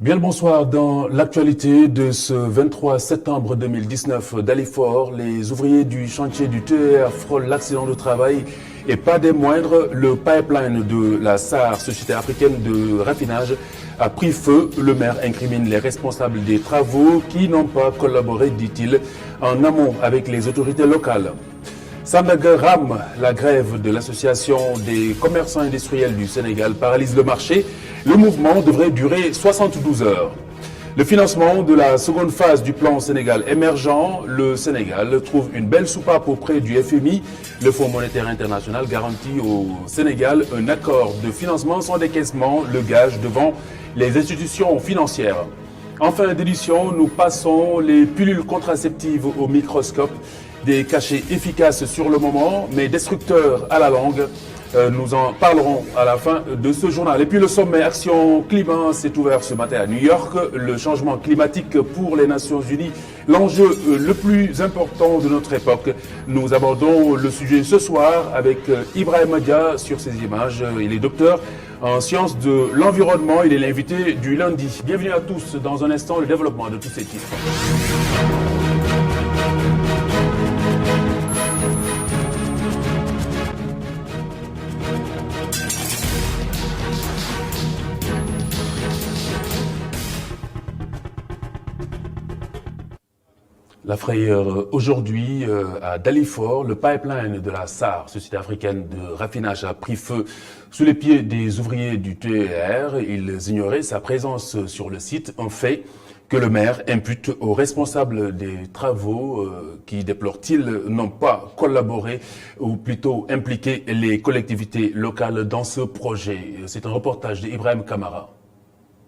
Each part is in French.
Bien le bonsoir. Dans l'actualité de ce 23 septembre 2019 d'Alifort, les ouvriers du chantier du TER frôlent l'accident de travail et pas des moindres, le pipeline de la SAR, Société africaine de raffinage, a pris feu. Le maire incrimine les responsables des travaux qui n'ont pas collaboré, dit-il, en amont avec les autorités locales. Sandaga rame, la grève de l'Association des commerçants industriels du Sénégal paralyse le marché. Le mouvement devrait durer 72 heures. Le financement de la seconde phase du plan Sénégal émergent, le Sénégal trouve une belle soupape auprès du FMI. Le Fonds monétaire international garantit au Sénégal un accord de financement sans décaissement, le gage devant les institutions financières. En fin d'édition, nous passons les pilules contraceptives au microscope. Des cachets efficaces sur le moment, mais destructeurs à la longue. Nous en parlerons à la fin de ce journal. Et puis le sommet Action Climat s'est ouvert ce matin à New York. Le changement climatique pour les Nations Unies, l'enjeu le plus important de notre époque. Nous abordons le sujet ce soir avec Ibrahim Dia sur ces images. Il est docteur en sciences de l'environnement. Il est l'invité du lundi. Bienvenue à tous. Dans un instant, le développement de tous ces titres. La frayeur aujourd'hui à Dalifort, le pipeline de la SAR, Société africaine de raffinage, a pris feu sous les pieds des ouvriers du TER. Ils ignoraient sa présence sur le site, un fait que le maire impute aux responsables des travaux qui, déplore-t-il, n'ont pas collaboré ou plutôt impliqué les collectivités locales dans ce projet. C'est un reportage d'Ibrahim Kamara.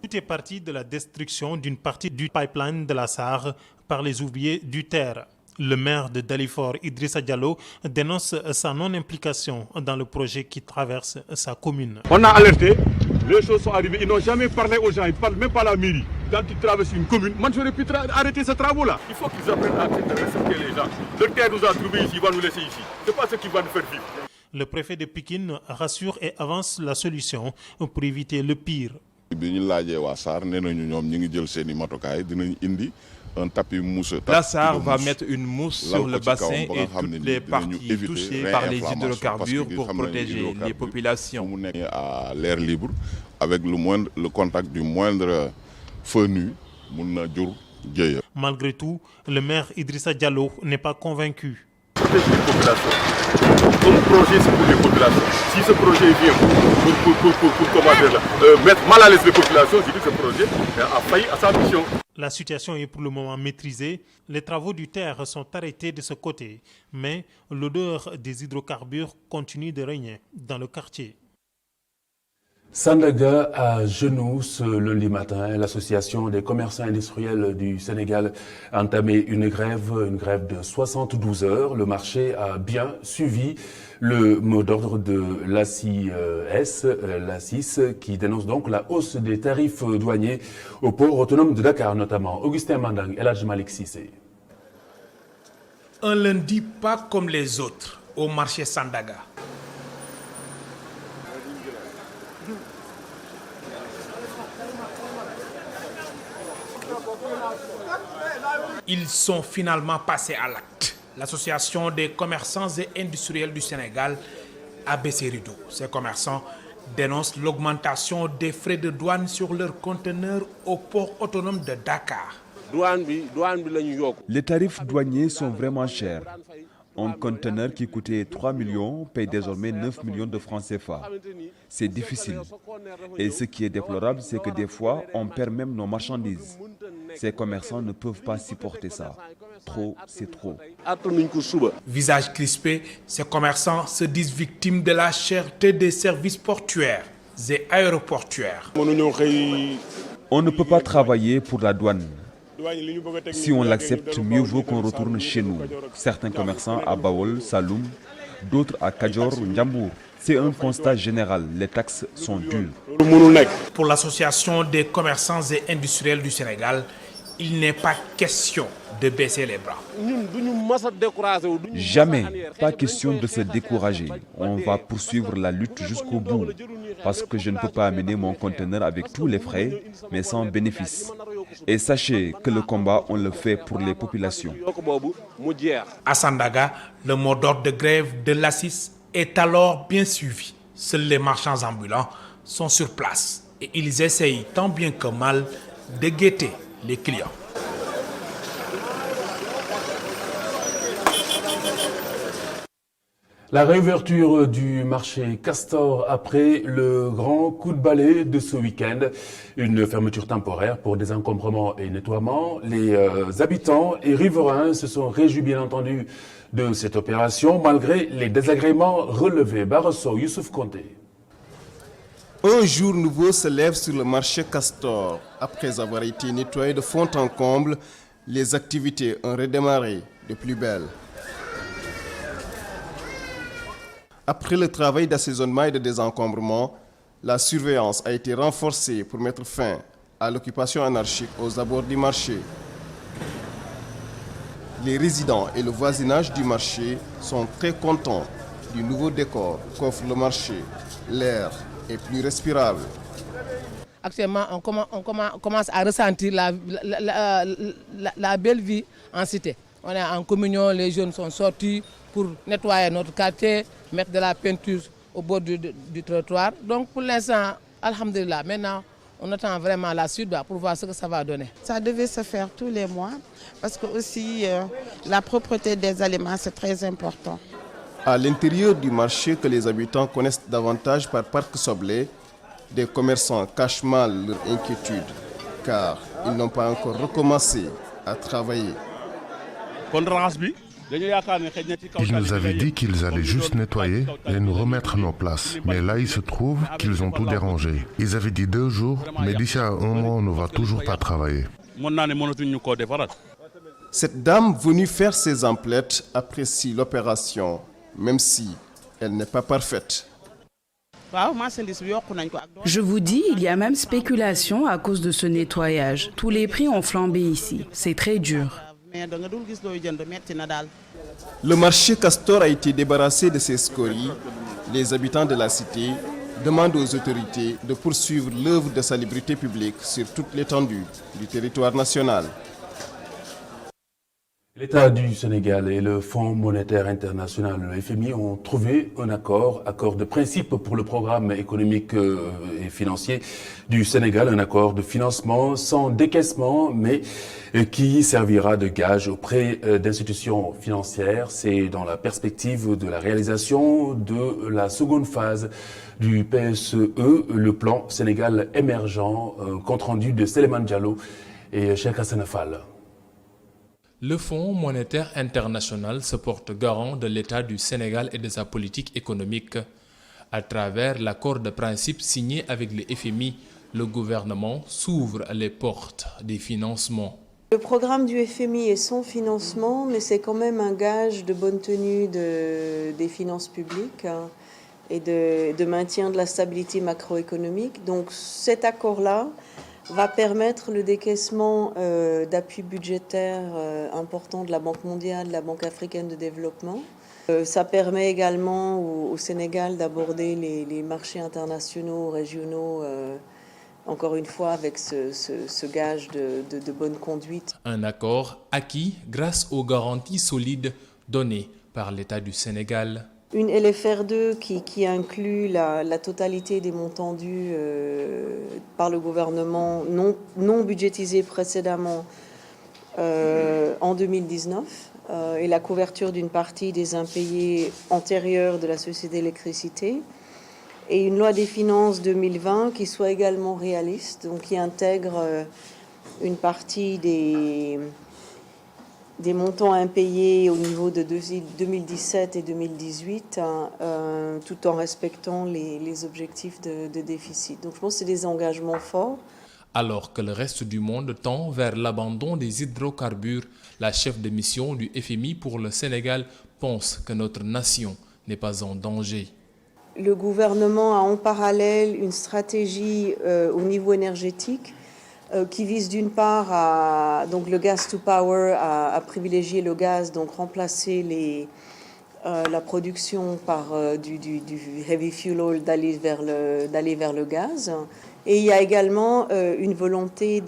Tout est parti de la destruction d'une partie du pipeline de la SAR par les ouvriers du TER. Le maire de Dalifort, Idrissa Diallo, dénonce sa non-implication dans le projet qui traverse sa commune. On a alerté, les choses sont arrivées, ils n'ont jamais parlé aux gens, ils ne parlent même pas à la mairie. Quand ils traversent une commune, moi j'aurais pu arrêter ces travaux-là. Il faut qu'ils apprennent à respecter les gens. Le TER nous a trouvés ici, il va nous laisser ici. Ce n'est pas ce qui va nous faire vivre. Le préfet de Pikine rassure et avance la solution pour éviter le pire. La SAR va mettre une mousse sur le bassin et toutes les parties touchées par les hydrocarbures pour protéger les populations. À l'air libre, avec le contact du moindre feu nu, Malgré tout, le maire Idrissa Diallo n'est pas convaincu. Protéger les populations. Ton projet, c'est pour les populations. Si ce projet vient pour mettre mal à l'aise les populations, je dis que ce projet a failli à sa mission. La situation est pour le moment maîtrisée. Les travaux du TER sont arrêtés de ce côté, mais l'odeur des hydrocarbures continue de régner dans le quartier. Sandaga à genoux ce lundi matin. L'association des commerçants industriels du Sénégal a entamé une grève de 72 heures. Le marché a bien suivi le mot d'ordre de l'ACIS, qui dénonce donc la hausse des tarifs douaniers au port autonome de Dakar notamment. Augustin Mandang, El Hadj Malick Cissé. Un lundi pas comme les autres au marché Sandaga. Ils sont finalement passés à l'acte. L'Association des commerçants et industriels du Sénégal a baissé rideau. Ces commerçants dénoncent l'augmentation des frais de douane sur leurs conteneurs au port autonome de Dakar. Les tarifs douaniers sont vraiment chers. Un conteneur qui coûtait 3 millions paye désormais 9 millions de francs CFA. C'est difficile. Et ce qui est déplorable, c'est que des fois, on perd même nos marchandises. Ces commerçants ne peuvent pas supporter ça. Trop, c'est trop. Visage crispé, ces commerçants se disent victimes de la cherté des services portuaires et aéroportuaires. On ne peut pas travailler pour la douane. Si on l'accepte, mieux vaut qu'on retourne chez nous. Certains commerçants à Bawol, Saloum, d'autres à Kadior ou Ndiambour. C'est un constat général, les taxes sont dures. Pour l'Association des commerçants et industriels du Sénégal, il n'est pas question de baisser les bras. Jamais, pas question de se décourager. On va poursuivre la lutte jusqu'au bout. Parce que je ne peux pas amener mon conteneur avec tous les frais, mais sans bénéfice. Et sachez que le combat, on le fait pour les populations. À Sandaga, le mot d'ordre de grève de l'ACIS est alors bien suivi. Seuls les marchands ambulants sont sur place et ils essayent tant bien que mal de guetter les clients. La réouverture du marché Castor après le grand coup de balai de ce week-end. Une fermeture temporaire pour désencombrement et nettoiement. Les habitants et riverains se sont réjouis bien entendu de cette opération malgré les désagréments relevés. Barroso, Youssouf Konté. Un jour nouveau se lève sur le marché Castor. Après avoir été nettoyé de fond en comble, les activités ont redémarré de plus belle. Après le travail d'assaisonnement et de désencombrement, la surveillance a été renforcée pour mettre fin à l'occupation anarchique aux abords du marché. Les résidents et le voisinage du marché sont très contents du nouveau décor qu'offre le marché. L'air est plus respirable. Actuellement, on commence à ressentir la belle vie en cité. On est en communion, les jeunes sont sortis pour nettoyer notre quartier, mettre de la peinture au bord du trottoir. Donc pour l'instant, alhamdulillah, maintenant on attend vraiment la suite pour voir ce que ça va donner. Ça devait se faire tous les mois parce que aussi la propreté des aliments c'est très important. À l'intérieur du marché que les habitants connaissent davantage par Parc Soblé, des commerçants cachent mal leur inquiétude car ils n'ont pas encore recommencé à travailler. Ils nous avaient dit qu'ils allaient juste nettoyer et nous remettre nos places. Mais là, il se trouve qu'ils ont tout dérangé. Ils avaient dit 2 jours, mais d'ici à 1 mois, on ne va toujours pas travailler. Cette dame venue faire ses emplettes apprécie l'opération, même si elle n'est pas parfaite. Je vous dis, il y a même spéculation à cause de ce nettoyage. Tous les prix ont flambé ici. C'est très dur. Le marché Castor a été débarrassé de ses scories. Les habitants de la cité demandent aux autorités de poursuivre l'œuvre de salubrité publique sur toute l'étendue du territoire national. L'État du Sénégal et le Fonds monétaire international, le FMI, ont trouvé un accord de principe pour le programme économique et financier du Sénégal, un accord de financement sans décaissement, mais qui servira de gage auprès d'institutions financières. C'est dans la perspective de la réalisation de la seconde phase du PSE, le plan Sénégal émergent, compte rendu de Souleymane Diallo et Cheikh Hassana Fall. Le Fonds monétaire international se porte garant de l'État du Sénégal et de sa politique économique. À travers l'accord de principe signé avec le FMI, le gouvernement s'ouvre les portes des financements. Le programme du FMI est sans financement, mais c'est quand même un gage de bonne tenue des finances publiques et de maintien de la stabilité macroéconomique. Donc cet accord-là va permettre le décaissement d'appui budgétaire important de la Banque mondiale, de la Banque africaine de développement. Ça permet également au Sénégal d'aborder les marchés internationaux, régionaux, encore une fois avec ce gage de bonne conduite. Un accord acquis grâce aux garanties solides données par l'État du Sénégal. Une LFR2 qui inclut la totalité des montants dus par le gouvernement non budgétisés précédemment en 2019 et la couverture d'une partie des impayés antérieurs de la Société d'électricité et une loi des finances 2020 qui soit également réaliste, donc qui intègre une partie des montants impayés au niveau de 2017 et 2018, tout en respectant les objectifs de déficit. Donc je pense que c'est des engagements forts. Alors que le reste du monde tend vers l'abandon des hydrocarbures, la chef de mission du FMI pour le Sénégal pense que notre nation n'est pas en danger. Le gouvernement a en parallèle une stratégie au niveau énergétique qui vise d'une part donc le gas to power, à privilégier le gaz, donc remplacer la production par du heavy fuel oil, d'aller vers le gaz. Et il y a également une volonté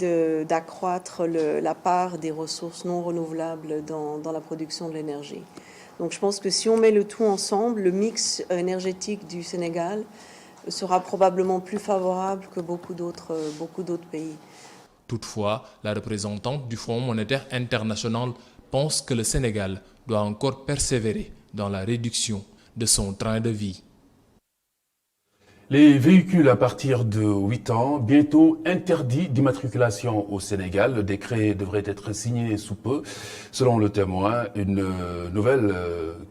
d'accroître la part des ressources non renouvelables dans la production de l'énergie. Donc je pense que si on met le tout ensemble, le mix énergétique du Sénégal sera probablement plus favorable que beaucoup d'autres pays. Toutefois, la représentante du Fonds monétaire international pense que le Sénégal doit encore persévérer dans la réduction de son train de vie. Les véhicules à partir de 8 ans, bientôt interdits d'immatriculation au Sénégal. Le décret devrait être signé sous peu. Selon Le Témoin, une nouvelle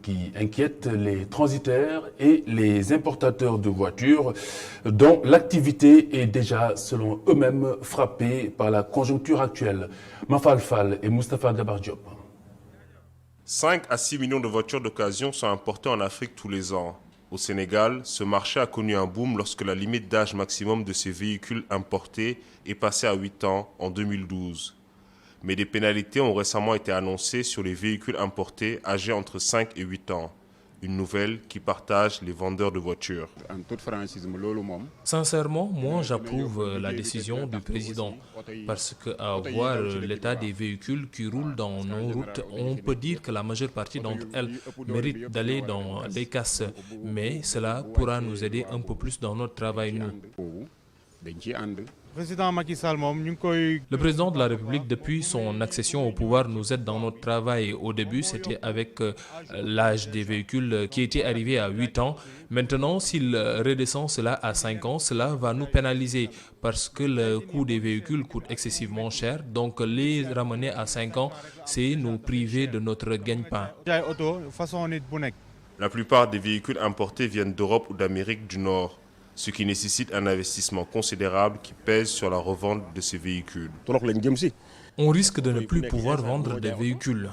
qui inquiète les transitaires et les importateurs de voitures, dont l'activité est déjà, selon eux-mêmes, frappée par la conjoncture actuelle. Mafal Fall et Moustapha Gabar Diop. 5 à 6 millions de voitures d'occasion sont importées en Afrique tous les ans. Au Sénégal, ce marché a connu un boom lorsque la limite d'âge maximum de ces véhicules importés est passée à 8 ans en 2012. Mais des pénalités ont récemment été annoncées sur les véhicules importés âgés entre 5 et 8 ans. Une nouvelle qui partage les vendeurs de voitures. Sincèrement, moi j'approuve la décision du président parce qu'à voir l'état des véhicules qui roulent dans nos routes, on peut dire que la majeure partie d'entre elles méritent d'aller dans les casses. Mais cela pourra nous aider un peu plus dans notre travail, nous. Le président de la République, depuis son accession au pouvoir, nous aide dans notre travail. Au début, c'était avec l'âge des véhicules qui était arrivé à 8 ans. Maintenant, s'il redescend cela à 5 ans, cela va nous pénaliser parce que le coût des véhicules coûte excessivement cher. Donc, les ramener à 5 ans, c'est nous priver de notre gagne-pain. La plupart des véhicules importés viennent d'Europe ou d'Amérique du Nord, ce qui nécessite un investissement considérable qui pèse sur la revente de ces véhicules. On risque de ne plus pouvoir vendre des véhicules.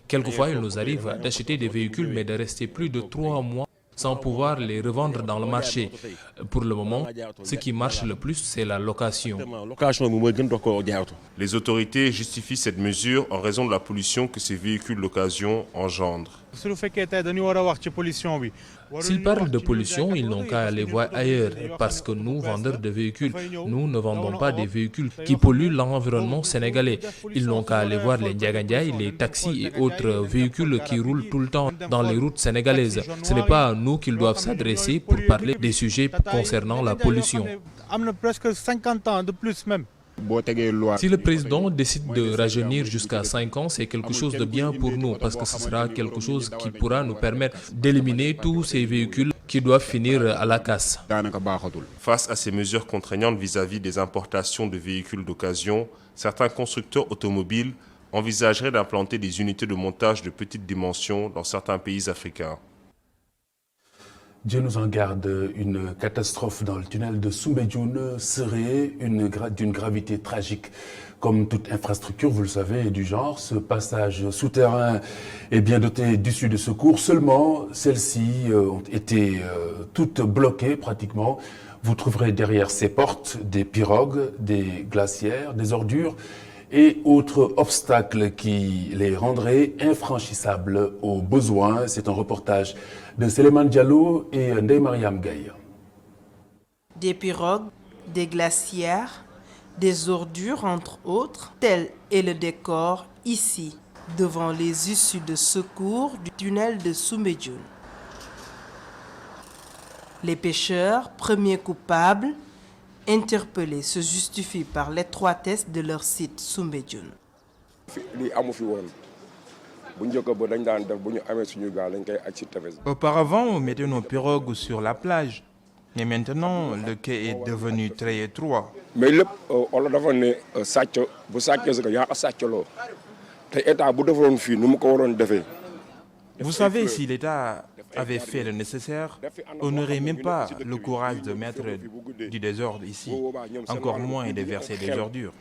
Quelquefois, il nous arrive d'acheter des véhicules mais de rester plus de 3 mois sans pouvoir les revendre dans le marché. Pour le moment, ce qui marche le plus, c'est la location. Les autorités justifient cette mesure en raison de la pollution que ces véhicules d'occasion engendrent. S'ils parlent de pollution, ils n'ont qu'à aller voir ailleurs, parce que nous, vendeurs de véhicules, nous ne vendons pas des véhicules qui polluent l'environnement sénégalais. Ils n'ont qu'à aller voir les Ndiagandiaï, les taxis et autres véhicules qui roulent tout le temps dans les routes sénégalaises. Ce n'est pas à nous qu'ils doivent s'adresser pour parler des sujets concernant la pollution. Si le président décide de rajeunir jusqu'à 5 ans, c'est quelque chose de bien pour nous parce que ce sera quelque chose qui pourra nous permettre d'éliminer tous ces véhicules qui doivent finir à la casse. Face à ces mesures contraignantes vis-à-vis des importations de véhicules d'occasion, certains constructeurs automobiles envisageraient d'implanter des unités de montage de petite dimension dans certains pays africains. Dieu nous en garde, une catastrophe dans le tunnel de Soumbédioune serait d'une gravité tragique. Comme toute infrastructure, vous le savez, du genre, ce passage souterrain est bien doté d'issues de secours. Seulement, celles-ci ont été toutes bloquées pratiquement. Vous trouverez derrière ces portes des pirogues, des glacières, des ordures et autres obstacles qui les rendraient infranchissables aux besoins. C'est un reportage de Séléman Diallo et Ndeye Mariam Gaye. Des pirogues, des glacières, des ordures entre autres, tel est le décor ici, devant les issues de secours du tunnel de Soumbédioune. Les pêcheurs, premiers coupables, interpellés, se justifient par l'étroitesse de leur site Soumbédioune. Auparavant, on mettait nos pirogues sur la plage. Mais maintenant, le quai est devenu très étroit. Vous savez, si l'État avait fait le nécessaire, on n'aurait même pas le courage de mettre du désordre ici, encore moins de verser des ordures.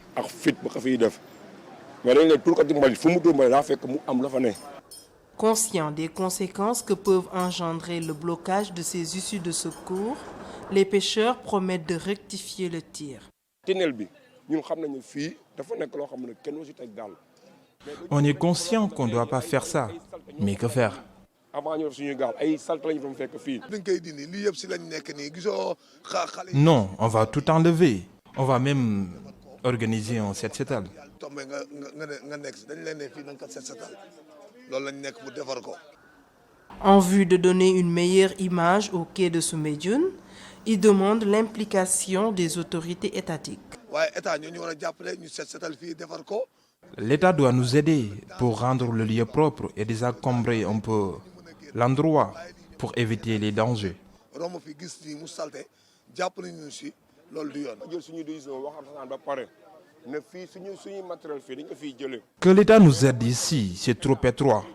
Conscients des conséquences que peuvent engendrer le blocage de ces issues de secours, les pêcheurs promettent de rectifier le tir. On est conscient qu'on ne doit pas faire ça, mais que faire? Non, on va tout enlever. On va même organiser un set-setal. En vue de donner une meilleure image au quai de Soumbédioune, il demande l'implication des autorités étatiques. L'État doit nous aider pour rendre le lieu propre et désencombrer un peu l'endroit pour éviter les dangers. Que l'État nous aide ici, c'est trop étroit.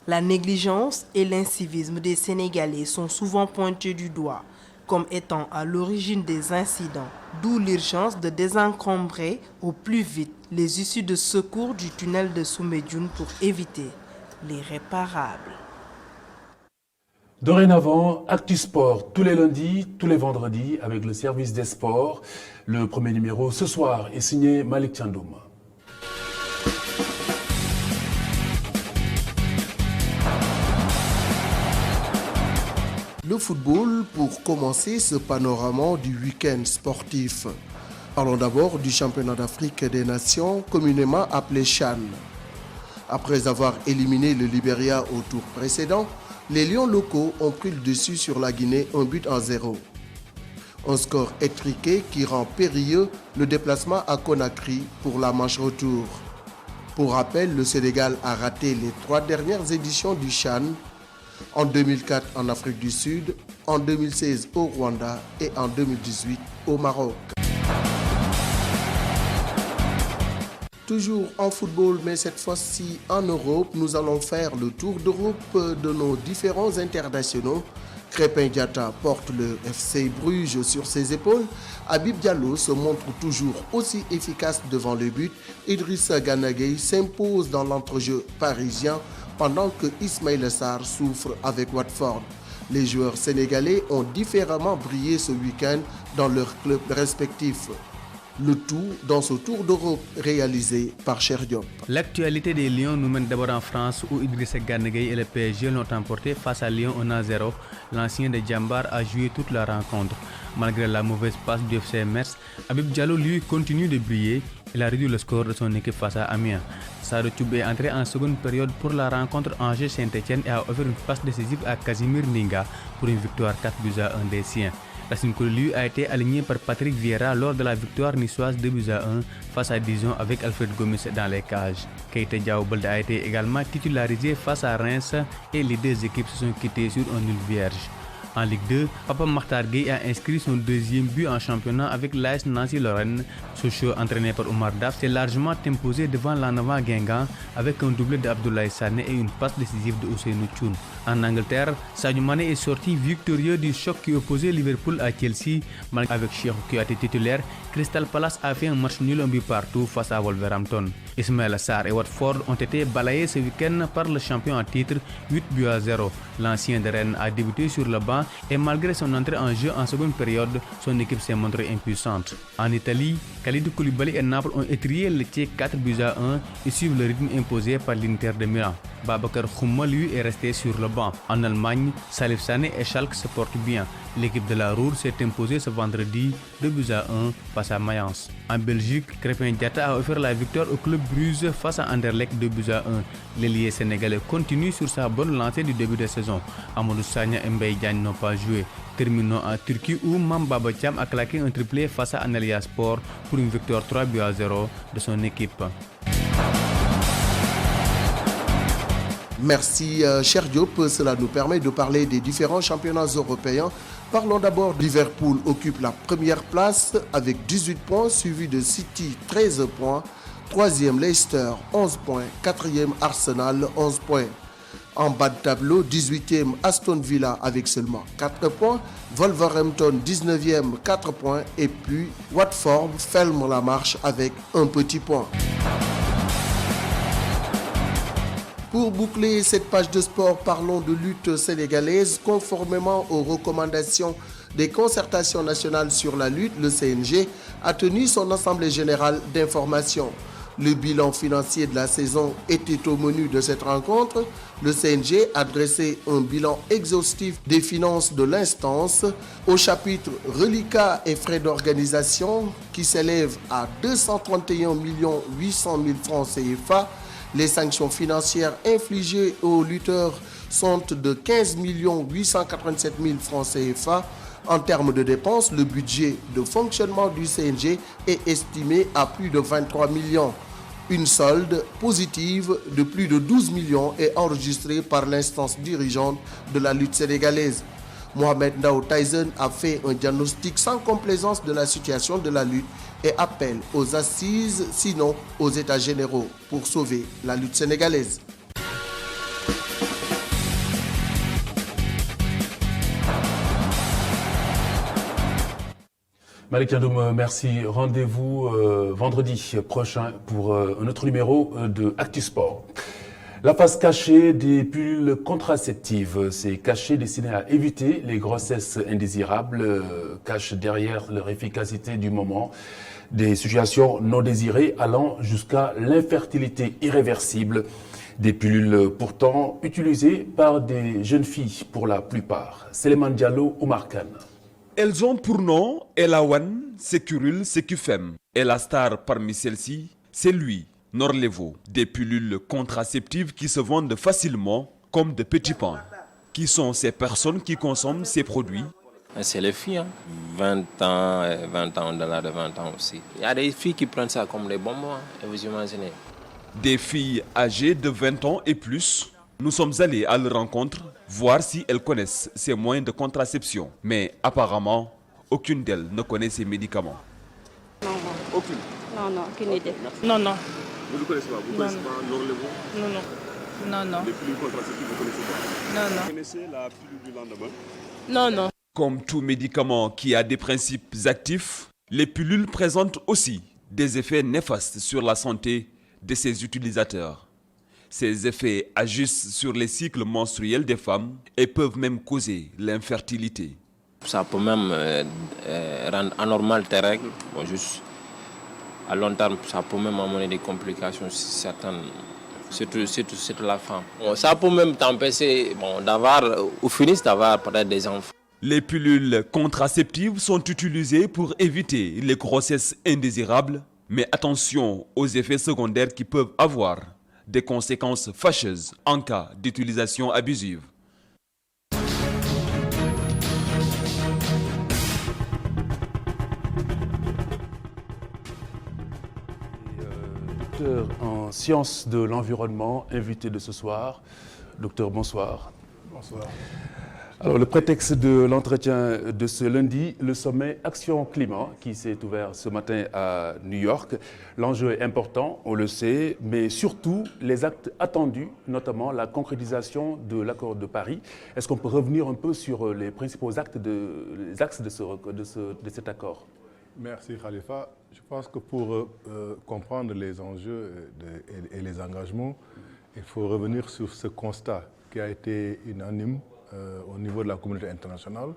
La négligence et l'incivisme des Sénégalais sont souvent pointés du doigt comme étant à l'origine des incidents, d'où l'urgence de désencombrer au plus vite les issues de secours du tunnel de Soumbédioune pour éviter l'irréparable. Dorénavant, ActuSport tous les lundis, tous les vendredis avec le service des sports. Le premier numéro ce soir est signé Malik Thiandoum. Le football pour commencer ce panorama du week-end sportif. Parlons d'abord du championnat d'Afrique des Nations, communément appelé CHAN. Après avoir éliminé le Libéria au tour précédent, les Lions locaux ont pris le dessus sur la Guinée 1-0. Un score étriqué qui rend périlleux le déplacement à Conakry pour la manche retour. Pour rappel, le Sénégal a raté les 3 dernières éditions du CHAN, en 2004 en Afrique du Sud, en 2016 au Rwanda et en 2018 au Maroc. Toujours en football, mais cette fois-ci en Europe, nous allons faire le tour d'Europe de nos différents internationaux. Crépin Diatta porte le FC Bruges sur ses épaules. Habib Diallo se montre toujours aussi efficace devant le but. Idrissa Gana Gueye s'impose dans l'entrejeu parisien pendant que Ismaïla Sarr souffre avec Watford. Les joueurs sénégalais ont différemment brillé ce week-end dans leurs clubs respectifs. Le tout dans ce tour d'Europe réalisé par Cher Diop. L'actualité des Lions nous mène d'abord en France où Idrissa Gana Gueye et le PSG l'ont emporté face à Lyon 1-0. L'ancien de Djambar a joué toute la rencontre. Malgré la mauvaise passe du FC Metz, Habib Diallo lui continue de briller. Il a réduit le score de son équipe face à Amiens. Sadio Toubé est entré en seconde période pour la rencontre Angers-Saint-Etienne et a offert une passe décisive à Casimir Ninga pour une victoire 4-1 des siens. Racine Koulibaly a été aligné par Patrick Vieira lors de la victoire niçoise 2-1 face à Dijon avec Alfred Gomis dans les cages. Keita Diao Baldé a été également titularisé face à Reims et les deux équipes se sont quittées sur un nul vierge. En Ligue 2, Papa Makhtar Gueye a inscrit son deuxième but en championnat avec l'AS Nancy-Lorraine. Sochaux, entraîné par Omar Daf, s'est largement imposé devant l'Annava Guingamp avec un doublé d'Abdoulaye Sané et une passe décisive de Ousseynou Thioune. En Angleterre, Sadio Mané est sorti victorieux du choc qui opposait Liverpool à Chelsea. Malgré avec Cheikhou qui a été titulaire, Crystal Palace a fait un match nul un but partout face à Wolverhampton. Ismaïla Sarr et Watford ont été balayés ce week-end par le champion en titre 8-0. L'ancien de Rennes a débuté sur le banc et malgré son entrée en jeu en seconde période, son équipe s'est montrée impuissante. En Italie, Kalidou Koulibaly et Naples ont étrié le Tchèque 4-1 et suivent le rythme imposé par l'Inter de Milan. Babacar Khouma lui est resté sur le banc. En Allemagne, Salif Sané et Schalke se portent bien. L'équipe de la Roure s'est imposée ce vendredi 2-1 face à Mayence. En Belgique, Crépin Diatta a offert la victoire au club Bruges face à Anderlecht 2-1. L'ailier sénégalais continue sur sa bonne lancée du début de saison. Amadou Sagna et Mbaye Diagne n'ont pas joué. Terminons en Turquie où Mamba Bacham a claqué un triplé face à Antalya Sport pour une victoire 3-0 de son équipe. Merci Cher Diop, cela nous permet de parler des différents championnats européens. Parlons d'abord, Liverpool occupe la première place avec 18 points, suivi de City 13 points, 3e Leicester 11 points, 4e Arsenal 11 points. En bas de tableau, 18e Aston Villa avec seulement 4 points, Wolverhampton 19e 4 points et puis Watford ferme la marche avec un petit point. Pour boucler cette page de sport, parlons de lutte sénégalaise. Conformément aux recommandations des concertations nationales sur la lutte, le CNG, a tenu son assemblée générale d'information. Le bilan financier de la saison était au menu de cette rencontre. Le CNG a dressé un bilan exhaustif des finances de l'instance au chapitre reliquats et frais d'organisation qui s'élève à 231 800 000 francs CFA. Les sanctions financières infligées aux lutteurs sont de 15 887 000 francs CFA. En termes de dépenses, le budget de fonctionnement du CNG est estimé à plus de 23 millions. Une solde positive de plus de 12 millions est enregistrée par l'instance dirigeante de la lutte sénégalaise. Mohamed Ndao Tyson a fait un diagnostic sans complaisance de la situation de la lutte et appelle aux assises, sinon aux États généraux, pour sauver la lutte sénégalaise. Malick Thiandoum, merci. Rendez-vous vendredi prochain pour un autre numéro de ActuSport. La face cachée des pilules contraceptives, ces cachets destinés à éviter les grossesses indésirables, cachent derrière leur efficacité du moment des situations non désirées allant jusqu'à l'infertilité irréversible. Des pilules pourtant utilisées par des jeunes filles pour la plupart. Seleman Diallo, Oumar Kane. Elles ont pour nom Elawan, Securul, Secufem. Et la star parmi celles-ci, c'est lui, Norlevo. Des pilules contraceptives qui se vendent facilement comme de petits pains. Qui sont ces personnes qui consomment ces produits? C'est les filles, 20 ans, au-delà de 20 ans aussi. Il y a des filles qui prennent ça comme des bonbons, vous imaginez. Des filles âgées de 20 ans et plus. Nous sommes allés à leur rencontre, voir si elles connaissent ces moyens de contraception. Mais apparemment, aucune d'elles ne connaît ces médicaments. Non, non. Aucune? Non, aucune idée. Non, non. Vous ne connaissez pas? Vous ne connaissez pas Norlevo? Non, non. Non, non. Les pilules contraceptives, vous ne connaissez pas? Non, non. Vous connaissez la pilule du lendemain? Non, non. Comme tout médicament qui a des principes actifs, les pilules présentent aussi des effets néfastes sur la santé de ses utilisateurs. Ces effets agissent sur les cycles menstruels des femmes et peuvent même causer l'infertilité. Ça peut même rendre anormal tes règles. Bon, juste à long terme, ça peut même amener des complications certaines, surtout la femme. Bon, ça peut même t'empêcher d'avoir, ou finir d'avoir peut-être des enfants. Les pilules contraceptives sont utilisées pour éviter les grossesses indésirables, mais attention aux effets secondaires qui peuvent avoir des conséquences fâcheuses en cas d'utilisation abusive. Docteur en sciences de l'environnement, invité de ce soir. Docteur, bonsoir. Bonsoir. Alors, le prétexte de l'entretien de ce lundi, le sommet Action Climat qui s'est ouvert ce matin à New York. L'enjeu est important, on le sait, mais surtout les actes attendus, notamment la concrétisation de l'accord de Paris. Est-ce qu'on peut revenir un peu sur les principaux axes de cet accord? Merci Khalifa. Je pense que pour comprendre les enjeux et les engagements, il faut revenir sur ce constat qui a été unanime au niveau de la communauté internationale.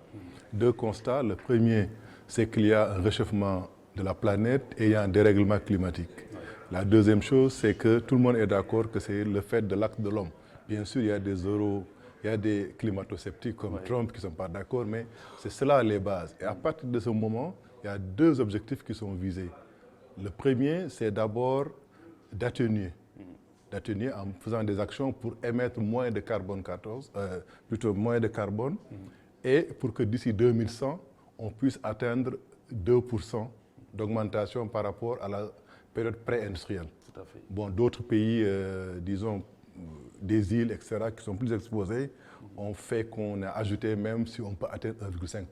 Deux constats. Le premier, c'est qu'il y a un réchauffement de la planète et il y a un dérèglement climatique. La deuxième chose, c'est que tout le monde est d'accord que c'est le fait de l'acte de l'homme. Bien sûr, il y a des climato-sceptiques comme Trump qui ne sont pas d'accord, mais c'est cela les bases. Et à partir de ce moment, il y a deux objectifs qui sont visés. Le premier, c'est d'abord d'atténuer en faisant des actions pour émettre moins de carbone 14, plutôt moins de carbone, et pour que d'ici 2100, on puisse atteindre 2% d'augmentation par rapport à la période pré-industrielle. Tout à fait. Bon, d'autres pays, disons, des îles, etc., qui sont plus exposés, ont fait qu'on a ajouté même si on peut atteindre 1,5%,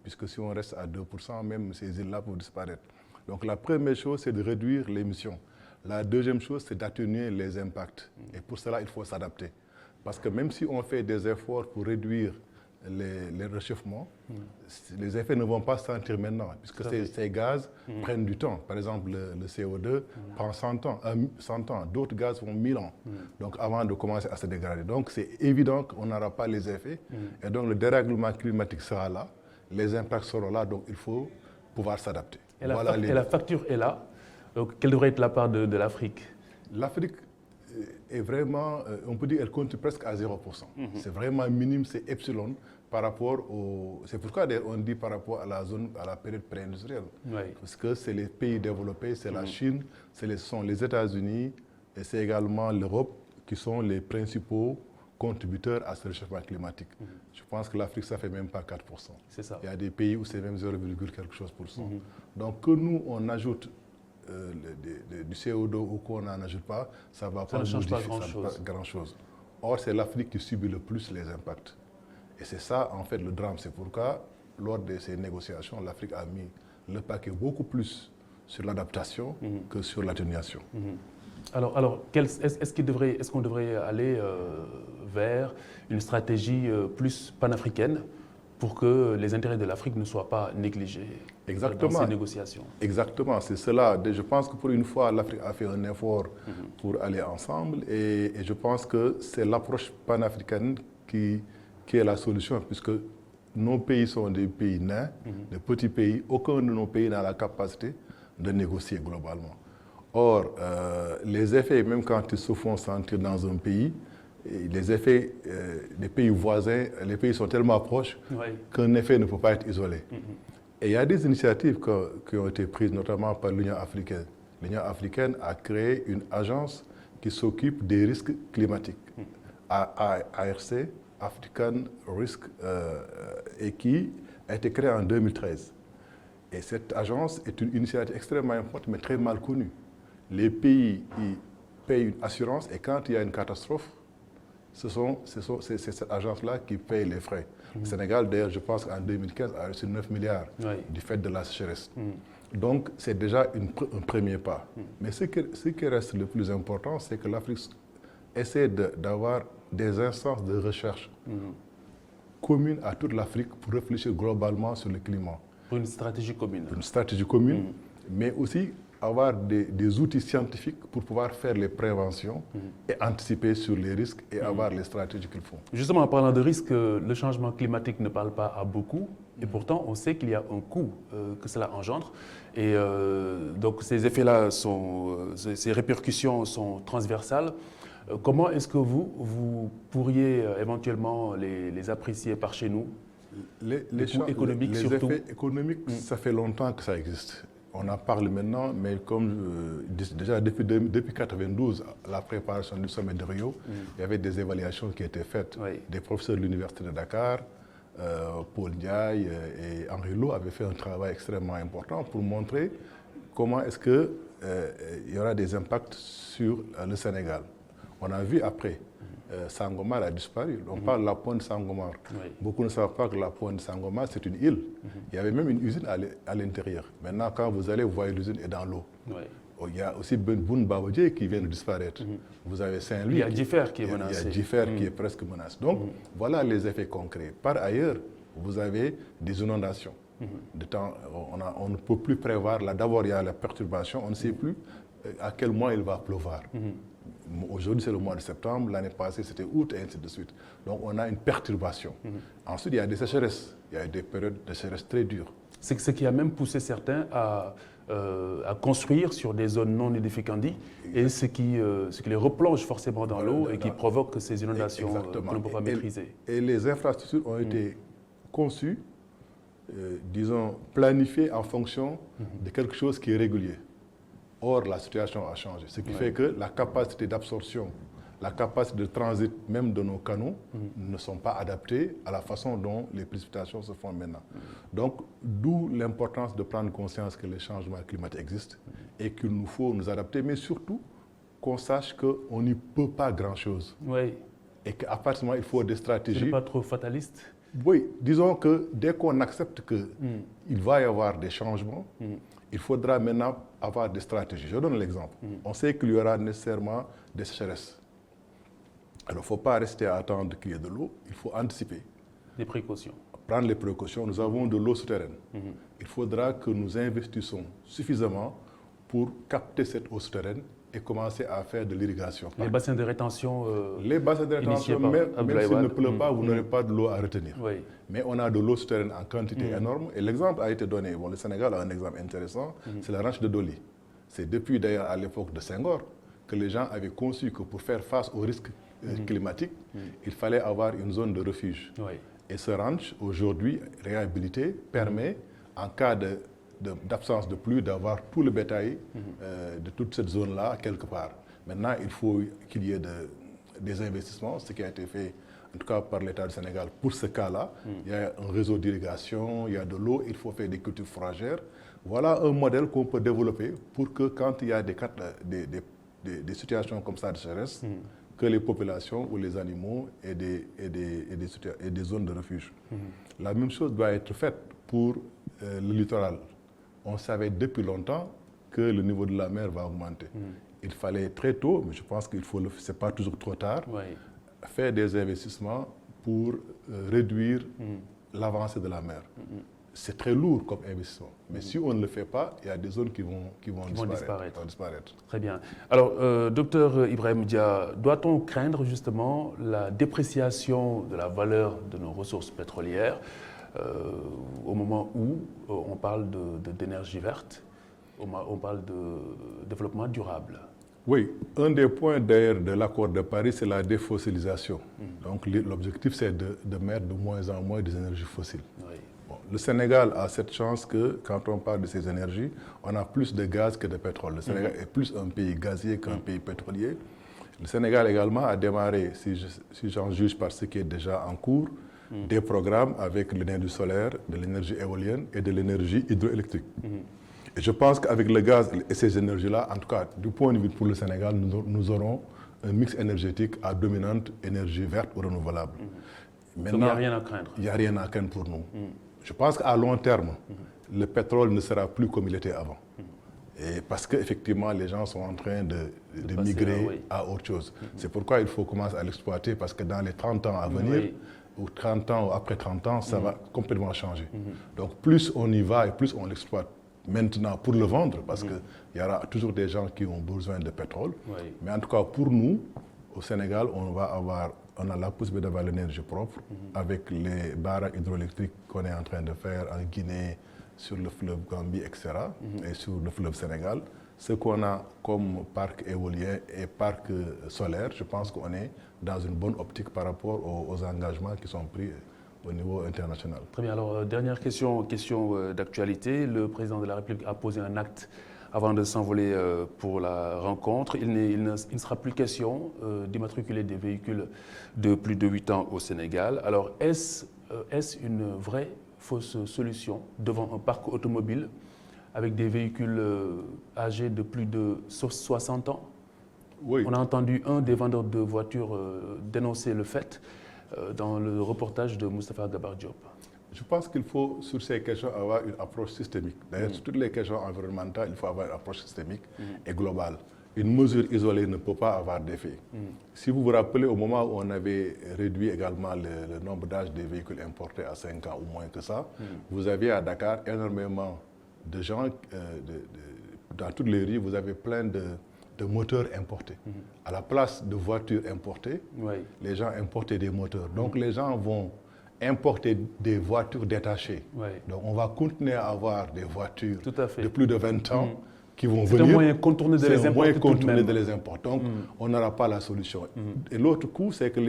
puisque si on reste à 2%, même ces îles-là peuvent disparaître. Donc la première chose, c'est de réduire l'émission. La deuxième chose, c'est d'atténuer les impacts. Et pour cela, il faut s'adapter. Parce que même si on fait des efforts pour réduire les réchauffements, les effets ne vont pas se sentir maintenant, puisque ces gaz prennent du temps. Par exemple, le CO2 prend 100 ans, d'autres gaz font 1000 ans, donc avant de commencer à se dégrader. Donc c'est évident qu'on n'aura pas les effets, et donc le dérèglement climatique sera là. les impacts seront là, donc il faut pouvoir s'adapter. Et la facture est là. Donc, quelle devrait être la part de l'Afrique? L'Afrique est vraiment, on peut dire, elle compte presque à 0%. C'est vraiment minime, c'est epsilon par rapport au... C'est pourquoi on dit par rapport à la zone, à la période pré-industrielle. Oui. Parce que c'est les pays développés, c'est la Chine, ce sont les États-Unis et c'est également l'Europe qui sont les principaux contributeurs à ce réchauffement climatique. Je pense que l'Afrique, ça ne fait même pas 4%. C'est ça. Il y a des pays où c'est même 0, quelque chose pour cent. Donc que nous, on ajoute du CO2 ou qu'on n'en ajoute pas, ça ne va pas change pas grand-chose. Or, c'est l'Afrique qui subit le plus les impacts. Et c'est ça, en fait, le drame. C'est pourquoi, lors de ces négociations, l'Afrique a mis le paquet beaucoup plus sur l'adaptation que sur l'atténuation. Alors est-ce qu'on devrait aller vers une stratégie plus panafricaine pour que les intérêts de l'Afrique ne soient pas négligés dans ces négociations? Exactement, c'est cela. Je pense que pour une fois, l'Afrique a fait un effort pour aller ensemble et je pense que c'est l'approche panafricaine qui est la solution, puisque nos pays sont des pays nains, des petits pays. Aucun de nos pays n'a la capacité de négocier globalement. Or, les effets, même quand ils se font sentir dans un pays, les effets des pays voisins, les pays sont tellement proches qu'un effet ne peut pas être isolé. Et il y a des initiatives qui ont été prises, notamment par l'Union africaine. L'Union africaine a créé une agence qui s'occupe des risques climatiques, ARC, African Risk, et qui a été créée en 2013. Et cette agence est une initiative extrêmement importante, mais très mal connue. Les pays y payent une assurance et quand il y a une catastrophe, c'est cette agence-là qui paye les frais. Le Sénégal, d'ailleurs, je pense qu'en 2015, a reçu 9 milliards du fait de la sécheresse. Donc, c'est déjà un premier pas. Mais ce qui reste le plus important, c'est que l'Afrique essaie d'avoir des instances de recherche communes à toute l'Afrique pour réfléchir globalement sur le climat. Pour une stratégie commune. Une stratégie commune, mais aussi avoir des outils scientifiques pour pouvoir faire les préventions et anticiper sur les risques et avoir les stratégies qu'il faut. Justement, en parlant de risques, le changement climatique ne parle pas à beaucoup et pourtant on sait qu'il y a un coût que cela engendre. Et donc ces effets-là, ces répercussions sont transversales. Comment est-ce que vous pourriez éventuellement les apprécier par chez nous? Les effets économiques, ça fait longtemps que ça existe. On en parle maintenant, mais comme déjà depuis 1992, la préparation du sommet de Rio, il y avait des évaluations qui étaient faites. Des professeurs de l'Université de Dakar, Paul Ndiaye et Henri Lo avaient fait un travail extrêmement important pour montrer comment est-ce qu'il y aura des impacts sur le Sénégal. On a vu après, Sangomar a disparu. On parle de la pointe Sangomar. Beaucoup ne savent pas que la pointe Sangomar, c'est une île. Il y avait même une usine à l'intérieur. Maintenant, quand vous allez, vous voyez l'usine est dans l'eau. Il y a aussi Boun Babodje qui vient de disparaître. Vous avez Saint-Louis. Il y a Differ qui est menacé. Il y a Differ qui est presque menacé. Donc, voilà les effets concrets. Par ailleurs, vous avez des inondations. On ne peut plus prévoir. D'abord, il y a la perturbation. On ne sait plus à quel mois il va pleuvoir. Aujourd'hui, c'est le mois de septembre. L'année passée, c'était août et ainsi de suite. Donc, on a une perturbation. Ensuite, il y a des sécheresses. Il y a des périodes de sécheresse très dures. C'est ce qui a même poussé certains à construire sur des zones non édificantes et ce qui les replonge forcément dans l'eau et qui provoque ces inondations qu'on ne peut pas maîtriser. Et les infrastructures ont été conçues, disons, planifiées en fonction de quelque chose qui est régulier. Or, la situation a changé, ce qui fait que la capacité d'absorption, la capacité de transit même de nos canaux ne sont pas adaptées à la façon dont les précipitations se font maintenant. Donc, d'où l'importance de prendre conscience que les changements climatiques existent et qu'il nous faut nous adapter, mais surtout qu'on sache qu'on n'y peut pas grand-chose. Et qu'à partir du moment où il faut des stratégies... Ce n'est pas trop fataliste? Oui, disons que dès qu'on accepte qu'il va y avoir des changements, il faudra maintenant avoir des stratégies. Je donne l'exemple. On sait qu'il y aura nécessairement des sécheresses. Alors, il ne faut pas rester à attendre qu'il y ait de l'eau, il faut anticiper. Des précautions. Prendre les précautions. Nous avons de l'eau souterraine. Il faudra que nous investissons suffisamment pour capter cette eau souterraine et commencer à faire de l'irrigation. Les bassins de rétention les bassins de rétention, même s'il ne pleut pas, vous n'aurez pas de l'eau à retenir. Oui. Mais on a de l'eau souterraine en quantité énorme. Et l'exemple a été donné. Bon, le Sénégal a un exemple intéressant, c'est la ranche de Doli. C'est depuis d'ailleurs à l'époque de Senghor que les gens avaient conçu que pour faire face aux risques climatiques, il fallait avoir une zone de refuge. Oui. Et ce ranch, aujourd'hui réhabilité, permet, en cas d'absence de pluie, d'avoir tout le bétail de toute cette zone-là quelque part. Maintenant, il faut qu'il y ait des investissements, ce qui a été fait en tout cas par l'État du Sénégal pour ce cas-là. Il y a un réseau d'irrigation, il y a de l'eau, il faut faire des cultures fourragères. Voilà un modèle qu'on peut développer pour que quand il y a des situations comme ça de sécheresse, que les populations ou les animaux aient des zones de refuge. La même chose doit être faite pour le littoral. On savait depuis longtemps que le niveau de la mer va augmenter. Il fallait très tôt, mais je pense qu'il faut ce n'est pas toujours trop tard, faire des investissements pour réduire l'avancée de la mer. C'est très lourd comme investissement. Mais si on ne le fait pas, il y a des zones qui vont disparaître. Très bien. Alors, docteur Ibrahim Dia, doit-on craindre justement la dépréciation de la valeur de nos ressources pétrolières au moment où on parle d'énergie verte, on parle de développement durable? Oui, un des points d'ailleurs de l'accord de Paris, c'est la défossilisation. Donc l'objectif, c'est de mettre de moins en moins des énergies fossiles. Oui. Bon, le Sénégal a cette chance que, quand on parle de ces énergies, on a plus de gaz que de pétrole. Le Sénégal est plus un pays gazier qu'un pays pétrolier. Le Sénégal également a démarré, si j'en juge par ce qui est déjà en cours, des programmes avec l'énergie solaire, de l'énergie éolienne et de l'énergie hydroélectrique. Et je pense qu'avec le gaz et ces énergies-là, en tout cas, du point de vue pour le Sénégal, nous aurons un mix énergétique à dominante énergie verte ou renouvelable. Maintenant, il n'y a rien à craindre. Il n'y a rien à craindre pour nous. Je pense qu'à long terme, le pétrole ne sera plus comme il était avant. Et parce qu'effectivement, les gens sont en train de migrer à autre chose. C'est pourquoi il faut commencer à l'exploiter, parce que dans les 30 ans à venir, ou 30 ans ou après 30 ans, ça va complètement changer. Donc plus on y va et plus on l'exploite maintenant pour le vendre, parce qu'il y aura toujours des gens qui ont besoin de pétrole. Mais en tout cas, pour nous, au Sénégal, on a la possibilité d'avoir l'énergie propre avec les barrages hydroélectriques qu'on est en train de faire en Guinée, sur le fleuve Gambie, etc., et sur le fleuve Sénégal. Ce qu'on a comme parc éolien et parc solaire, je pense qu'on est dans une bonne optique par rapport aux engagements qui sont pris au niveau international. Très bien. Alors, dernière question d'actualité. Le président de la République a posé un acte avant de s'envoler pour la rencontre. Il ne sera plus question d'immatriculer des véhicules de plus de 8 ans au Sénégal. Alors, est-ce une vraie fausse solution devant un parc automobile avec des véhicules âgés de plus de 60 ans? Oui. On a entendu un des vendeurs de voitures dénoncer le fait dans le reportage de Moustapha Gabar Diop. Je pense qu'il faut, sur ces questions, avoir une approche systémique. D'ailleurs, sur toutes les questions environnementales, il faut avoir une approche systémique et globale. Une mesure isolée ne peut pas avoir d'effet. Si vous vous rappelez, au moment où on avait réduit également le nombre d'âge des véhicules importés à 5 ans ou moins que ça, vous aviez à Dakar énormément de gens, dans toutes les rues, vous avez plein de moteurs importés. À la place de voitures importées, les gens importaient des moteurs. Donc les gens vont importer des voitures détachées. Donc on va continuer à avoir des voitures de plus de 20 ans qui vont venir. C'est un moyen contourné de les importer. Donc on n'aura pas la solution. Et l'autre coup, c'est que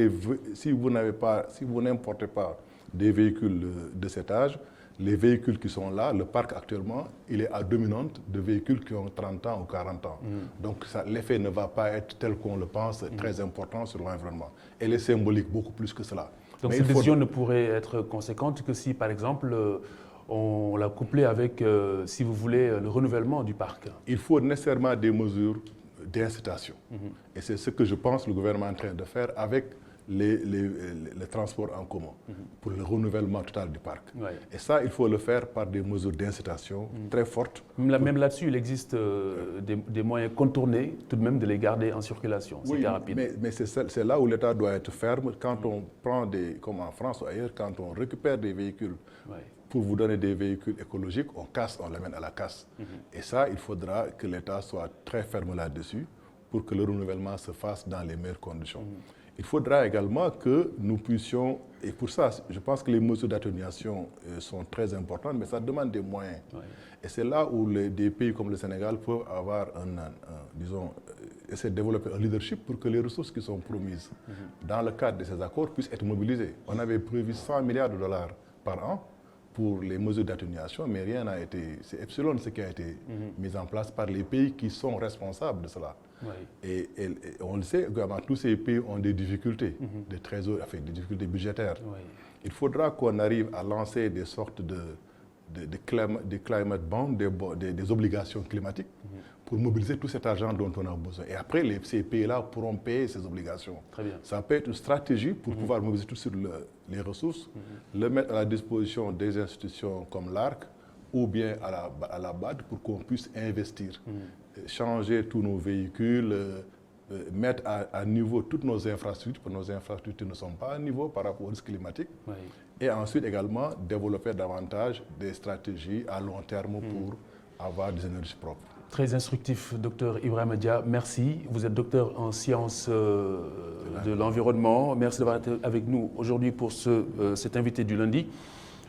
si vous n'importez pas des véhicules de cet âge, les véhicules qui sont là, le parc actuellement, il est à dominante de véhicules qui ont 30 ans ou 40 ans. Donc l'effet ne va pas être tel qu'on le pense, très important sur l'environnement. Elle est symbolique beaucoup plus que cela. Donc cette décision ne pourrait être conséquente que si, par exemple, on l'a couplée avec, si vous voulez, le renouvellement du parc. Il faut nécessairement des mesures d'incitation. Et c'est ce que je pense le gouvernement est en train de faire avec les transports en commun pour le renouvellement total du parc. Et ça, il faut le faire par des mesures d'incitation très fortes. Même là-dessus, il existe des moyens contournés tout de même de les garder en circulation. Oui, rapide. Mais c'est là où l'État doit être ferme. Quand on prend comme en France ou ailleurs, quand on récupère des véhicules pour vous donner des véhicules écologiques, on l'amène à la casse. Et ça, il faudra que l'État soit très ferme là-dessus pour que le renouvellement se fasse dans les meilleures conditions. Il faudra également que nous puissions, et pour ça, je pense que les mesures d'atténuation sont très importantes, mais ça demande des moyens. Et c'est là où des pays comme le Sénégal peuvent avoir disons, essayer de développer un leadership pour que les ressources qui sont promises dans le cadre de ces accords puissent être mobilisées. On avait prévu 100 milliards de dollars par an pour les mesures d'atténuation, mais rien n'a été... C'est Epsilon ce qui a été mis en place par les pays qui sont responsables de cela. Et on le sait, tous ces pays ont des difficultés de trésor, enfin, des difficultés budgétaires. Il faudra qu'on arrive à lancer des sortes de climate bonds, des obligations climatiques, pour mobiliser tout cet argent dont on a besoin. Et après, ces pays-là pourront payer ces obligations. Très bien. Ça peut être une stratégie pour pouvoir mobiliser tout sur les ressources, le mettre à la disposition des institutions comme l'ARC ou bien à la BAD pour qu'on puisse investir, changer tous nos véhicules, mettre à niveau toutes nos infrastructures, parce que nos infrastructures ne sont pas à niveau par rapport au risque climatique. Et ensuite également développer davantage des stratégies à long terme pour avoir des énergies propres. Très instructif, docteur Ibrahima Dia. Merci. Vous êtes docteur en sciences de l'environnement. Merci d'avoir été avec nous aujourd'hui pour cet invité du lundi.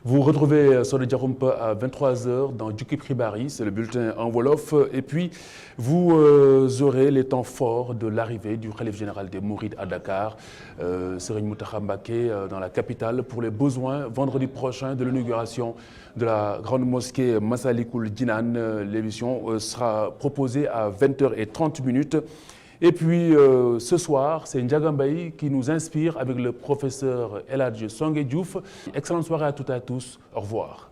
Vous retrouvez Sode Diakhoumpa à 23h dans Jukib Khibari, c'est le bulletin en Wolof. Et puis, vous aurez les temps forts de l'arrivée du khalife général des Mourides à Dakar, Serigne Mountakha Mbacké, dans la capitale, pour les besoins vendredi prochain de l'inauguration de la grande mosquée Massalikul Jinan. L'émission sera proposée à 20h30. Et puis, ce soir, c'est Ndiaga Mbaye qui nous inspire avec le professeur El Hadji Songué Diouf. Excellente soirée à toutes et à tous. Au revoir.